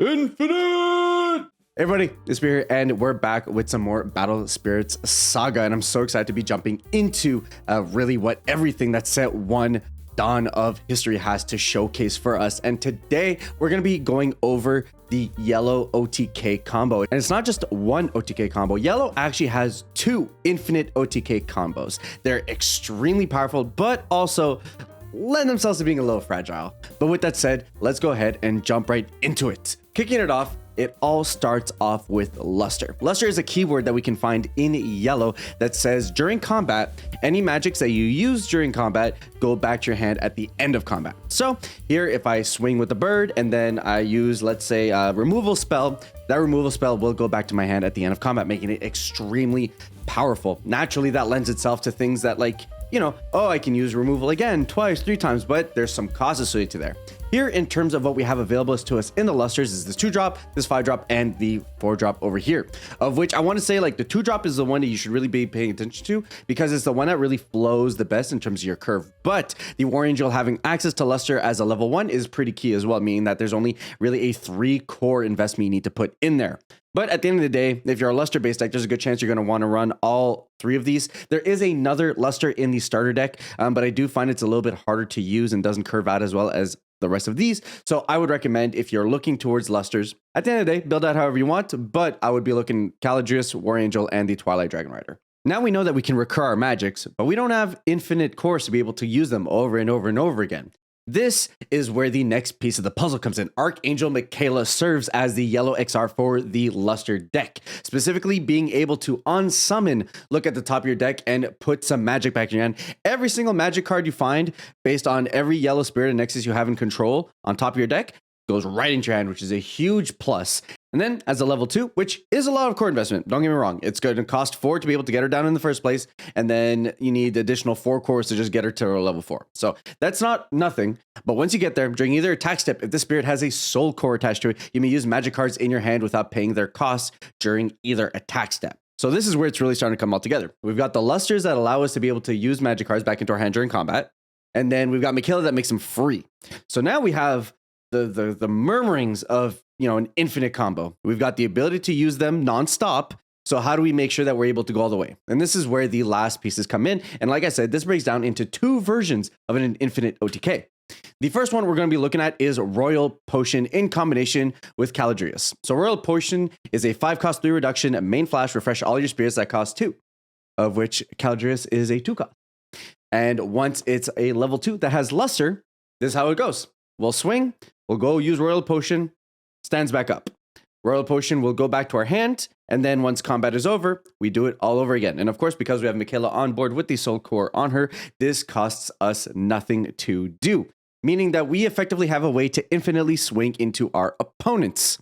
Infinite! Hey everybody, it's Espira, and we're back with some more Battle Spirits Saga, and I'm so excited to be jumping into really what everything that set one Dawn of History has to showcase for us. And today we're going to be going over the yellow OTK combo, and it's not just one OTK combo. Yellow actually has two infinite OTK combos. They're extremely powerful, but also lend themselves to being a little fragile. But with that said, let's go ahead and jump right into it. Kicking it off, it all starts off with luster. Luster is a keyword that we can find in yellow that says during combat, any magics that you use during combat go back to your hand at the end of combat. So here, if I swing with the bird and then I use, let's say, a removal spell, that removal spell will go back to my hand at the end of combat, making it extremely powerful. Naturally, that lends itself to things that, like, you know, oh, I can use removal again, twice, 3 times, but there's some cost associated to there. Here, in terms of what we have available to us in the lusters, is this 2-drop, this 5-drop, and the 4-drop over here, of which I want to say, like, the 2-drop is the one that you should really be paying attention to because it's the one that really flows the best in terms of your curve. But the War Angel having access to luster as a level 1 is pretty key as well, meaning that there's only really a 3 core investment you need to put in there. But at the end of the day, if you're a luster based deck, there's a good chance you're going to want to run all 3 of these. There is another luster in the starter deck, but I do find it's a little bit harder to use and doesn't curve out as well as the rest of these. So I would recommend, if you're looking towards lusters, at the end of the day, build out however you want, but I would be looking Caladrius, War Angel, and the Twilight Dragon Rider. Now we know that we can recur our magics, but we don't have infinite cores to be able to use them over and over and over again. This is where the next piece of the puzzle comes in. Archangel Michaela serves as the yellow XR for the luster deck, specifically being able to unsummon, look at the top of your deck, and put some magic back in your hand. Every single magic card you find based on every yellow spirit and nexus you have in control on top of your deck goes right into your hand, which is a huge plus. And then as a level 2, which is a lot of core investment, don't get me wrong, it's going to cost 4 to be able to get her down in the first place, and then you need additional 4 cores to just get her to her level 4. So that's not nothing, but once you get there, during either attack step, if the spirit has a soul core attached to it, you may use magic cards in your hand without paying their costs during either attack step. So this is where it's really starting to come all together. We've got the lusters that allow us to be able to use magic cards back into our hand during combat, and then we've got Michaela that makes them free. So now we have the murmurings of, you know, an infinite combo. We've got the ability to use them nonstop. So how do we make sure that we're able to go all the way? And this is where the last pieces come in. And like I said, this breaks down into 2 versions of an infinite OTK. The first one we're going to be looking at is Royal Potion in combination with Caladrius. So Royal Potion is a 5-cost 3 reduction, main flash, refresh all your spirits that cost 2, of which Caladrius is a 2-cost. And once it's a level 2 that has luster, this is how it goes. We'll swing, we'll go use Royal Potion, stands back up. Royal Potion will go back to our hand, and then once combat is over, we do it all over again. And of course, because we have Michaela on board with the Soul Core on her, this costs us nothing to do, meaning that we effectively have a way to infinitely swing into our opponents.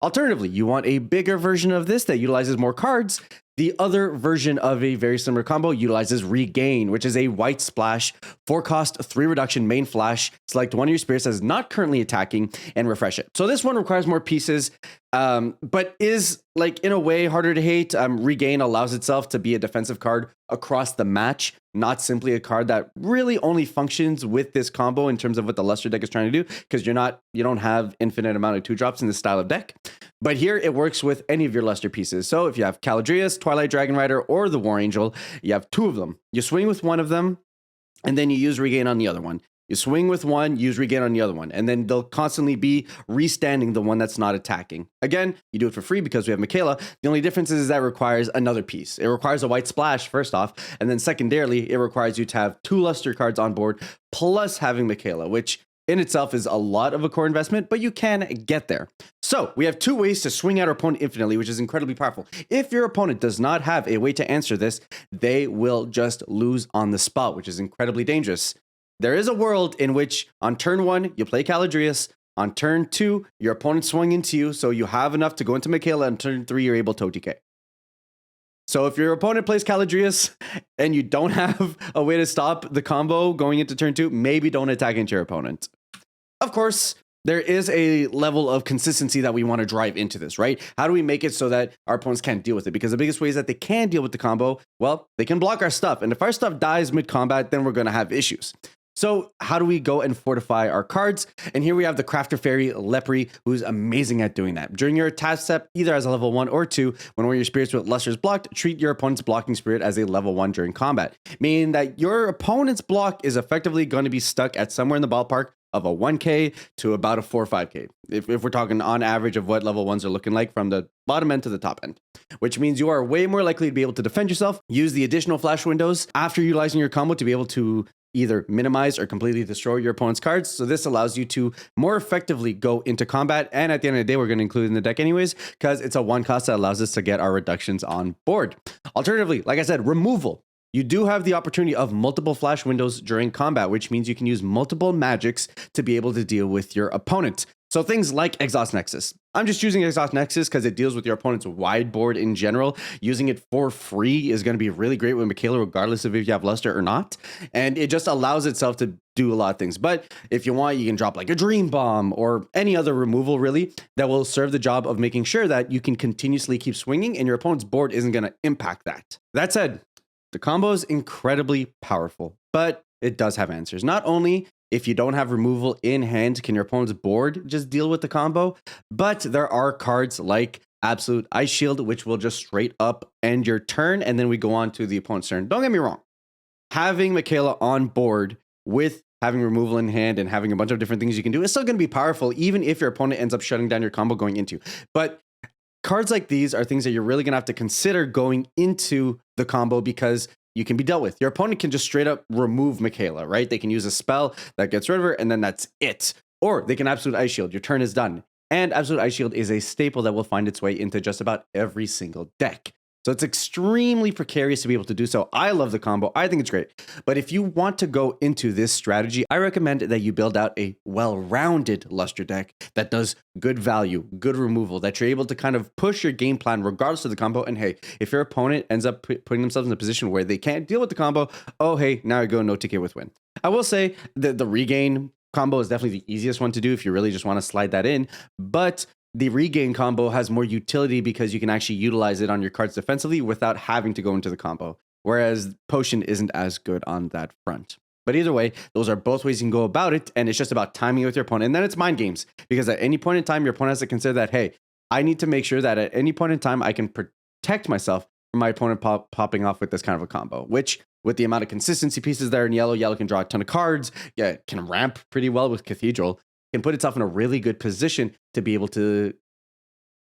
Alternatively, you want a bigger version of this that utilizes more cards. The other version of a very similar combo utilizes Regain, which is a white splash, 4-cost, 3 reduction main flash. Select one of your spirits that is not currently attacking and refresh it. So this one requires more pieces, but is, like, in a way harder to hate. Regain allows itself to be a defensive card across the match, not simply a card that really only functions with this combo in terms of what the luster deck is trying to do, because you don't have infinite amount of 2-drops in this style of deck. But here it works with any of your luster pieces. So if you have Caladrius, Twilight Dragon Rider, or the War Angel, you have 2 of them. You swing with one of them, and then you use Regain on the other one. You swing with one, use Regain on the other one, and then they'll constantly be restanding the one that's not attacking. Again, you do it for free because we have Michaela. The only difference is that it requires another piece. It requires a white splash, first off, and then secondarily, it requires you to have 2 luster cards on board, plus having Michaela, which in itself is a lot of a core investment, but you can get there. So we have 2 ways to swing at our opponent infinitely, which is incredibly powerful. If your opponent does not have a way to answer this, they will just lose on the spot, which is incredibly dangerous. There is a world in which on turn 1, you play Caladrius. On turn 2, your opponent swung into you, so you have enough to go into Michaela, and turn 3, you're able to OTK. So if your opponent plays Caladrius and you don't have a way to stop the combo going into turn 2, maybe don't attack into your opponent. Of course, there is a level of consistency that we want to drive into this, right? How do we make it so that our opponents can't deal with it? Because the biggest way is that they can deal with the combo. Well, they can block our stuff. And if our stuff dies mid-combat, then we're going to have issues. So how do we go and fortify our cards? And here we have the Crafter Fairy Lepre, who's amazing at doing that. During your attack step, either as a level 1 or 2, when one of your spirits with Luster is blocked, treat your opponent's blocking spirit as a level 1 during combat, meaning that your opponent's block is effectively going to be stuck at somewhere in the ballpark of a 1k to about a 4 or 5k. If we're talking on average of what level 1s are looking like from the bottom end to the top end, which means you are way more likely to be able to defend yourself, use the additional flash windows after utilizing your combo to be able to either minimize or completely destroy your opponent's cards. So this allows you to more effectively go into combat. And at the end of the day, we're going to include in the deck anyways, because it's a 1 cost that allows us to get our reductions on board. Alternatively, like I said, removal. You do have the opportunity of multiple flash windows during combat, which means you can use multiple magics to be able to deal with your opponent. So things like Exhaust Nexus. I'm just using Exhaust Nexus because it deals with your opponent's wide board in general. Using it for free is going to be really great with Michaela, regardless of if you have Luster or not. And it just allows itself to do a lot of things. But if you want, you can drop like a Dream Bomb or any other removal really that will serve the job of making sure that you can continuously keep swinging and your opponent's board isn't going to impact that. That said, the combo is incredibly powerful, but it does have answers. Not only if you don't have removal in hand, can your opponent's board just deal with the combo, but there are cards like Absolute Ice Shield, which will just straight up end your turn, and then we go on to the opponent's turn. Don't get me wrong. Having Michaela on board with having removal in hand and having a bunch of different things you can do is still going to be powerful, even if your opponent ends up shutting down your combo going into. But cards like these are things that you're really going to have to consider going into the combo because you can be dealt with. Your opponent can just straight up remove Michaela, right? They can use a spell that gets rid of her, and then that's it. Or they can Absolute Ice Shield. Your turn is done. And Absolute Ice Shield is a staple that will find its way into just about every single deck. So it's extremely precarious to be able to do so. I love the combo. I think it's great. But if you want to go into this strategy, I recommend that you build out a well-rounded Luster deck that does good value, good removal, that you're able to kind of push your game plan regardless of the combo. And hey, if your opponent ends up putting themselves in a position where they can't deal with the combo, oh, hey, now I go no OTK with win. I will say that the Regain combo is definitely the easiest one to do if you really just want to slide that in. But the Regain combo has more utility because you can actually utilize it on your cards defensively without having to go into the combo, whereas Potion isn't as good on that front. But either way, those are both ways you can go about it, and it's just about timing with your opponent. And then it's mind games, because at any point in time, your opponent has to consider that, hey, I need to make sure that at any point in time, I can protect myself from my opponent popping off with this kind of a combo, which with the amount of consistency pieces there in yellow can draw a ton of cards, yeah, can ramp pretty well with Cathedral, can put itself in a really good position to be able to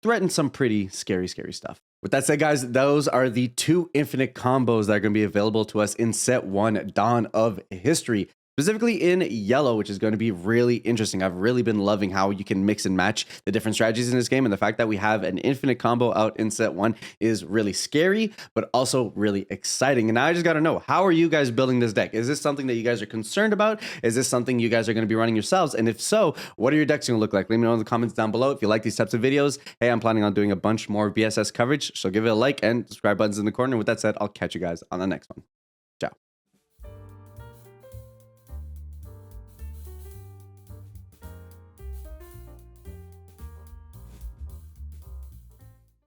threaten some pretty scary stuff. With that said, guys, those are the 2 infinite combos that are going to be available to us in set 1, Dawn of History. Specifically in yellow, which is going to be really interesting. I've really been loving how you can mix and match the different strategies in this game, and the fact that we have an infinite combo out in set 1 is really scary, but also really exciting. And now I just got to know, how are you guys building this deck? Is this something that you guys are concerned about? Is this something you guys are going to be running yourselves? And if so, what are your decks going to look like? Let me know in the comments down below. If you like these types of videos, hey, I'm planning on doing a bunch more BSS coverage, so give it a like and subscribe buttons in the corner. With that said, I'll catch you guys on the next one.